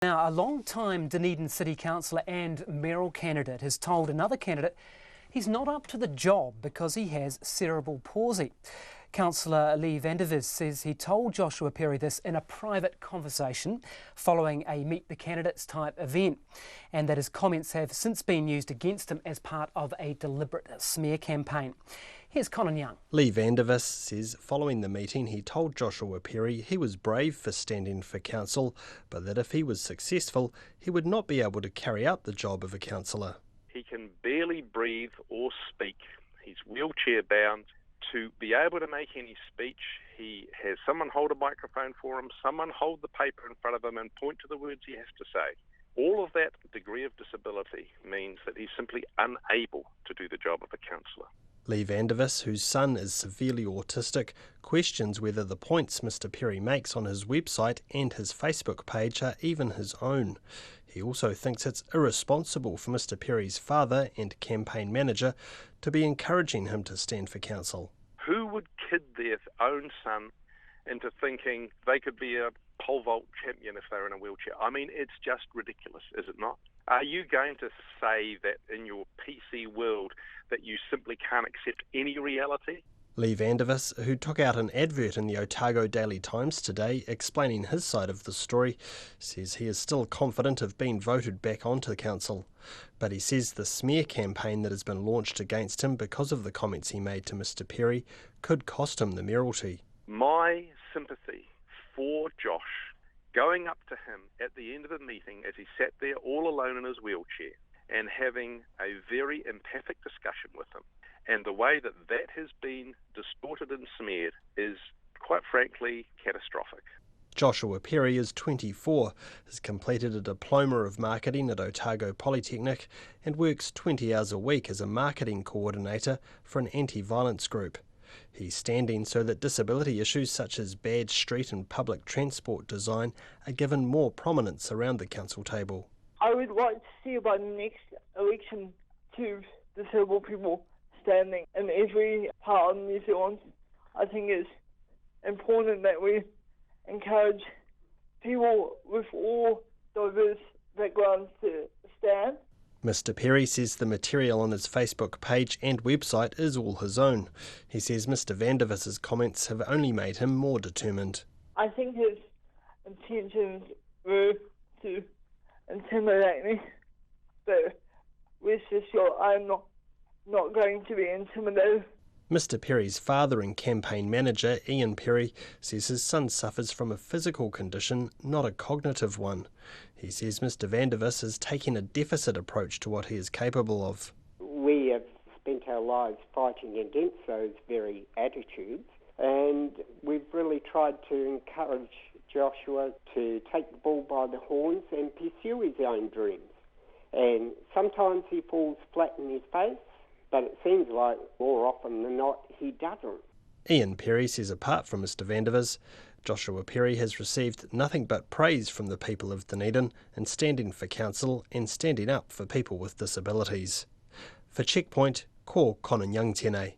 Now, a long-time Dunedin City councillor and mayoral candidate has told another candidate he's not up to the job because he has cerebral palsy. Councillor Lee Vandervis says he told Joshua Perry this in a private conversation following a Meet the Candidates type event, and that his comments have since been used against him as part of a deliberate smear campaign. Here's Conan Young. Lee Vandervis says following the meeting he told Joshua Perry he was brave for standing for council, but that if he was successful he would not be able to carry out the job of a councillor. He can barely breathe or speak. He's wheelchair bound. To be able to make any speech, he has someone hold a microphone for him, someone hold the paper in front of him and point to the words he has to say. All of that degree of disability means that he's simply unable to do the job of a councillor. Lee Vandervis, whose son is severely autistic, questions whether the points Mr Perry makes on his website and his Facebook page are even his own. He also thinks it's irresponsible for Mr Perry's father and campaign manager to be encouraging him to stand for council. Who would kid their own son into thinking they could be a pole vault champion if they're in a wheelchair? I mean, it's just ridiculous, is it not? Are you going to say that in your PC world that you simply can't accept any reality? Lee Vandervis, who took out an advert in the Otago Daily Times today explaining his side of the story, says he is still confident of being voted back onto the council. But he says the smear campaign that has been launched against him because of the comments he made to Mr Perry could cost him the mayoralty. My sympathy for Josh, going up to him at the end of the meeting as he sat there all alone in his wheelchair and having a very empathic discussion with him, and the way that that has been distorted and smeared is, quite frankly, catastrophic. Joshua Perry is 24, has completed a diploma of marketing at Otago Polytechnic and works 20 hours a week as a marketing coordinator for an anti-violence group. He's standing so that disability issues such as bad street and public transport design are given more prominence around the council table. I would like to see by the next election to disabled people standing in every part of New Zealand. I think it's important that we encourage people with all diverse backgrounds to stand. Mr Perry says the material on his Facebook page and website is all his own. He says Mr Vandervis's comments have only made him more determined. I think his intentions were to intimidate me, but rest assured I'm not going to be intimidated. Mr Perry's father and campaign manager, Ian Perry, says his son suffers from a physical condition, not a cognitive one. He says Mr Vandervis is taking a deficit approach to what he is capable of. We have spent our lives fighting against those very attitudes, and we've really tried to encourage Joshua to take the bull by the horns and pursue his own dreams. And sometimes he falls flat in his face, but it seems like more often than not he doesn't. Ian Perry says apart from Mr Vandervis, Joshua Perry has received nothing but praise from the people of Dunedin in standing for council and standing up for people with disabilities. For Checkpoint, ko Conan Young tēnei.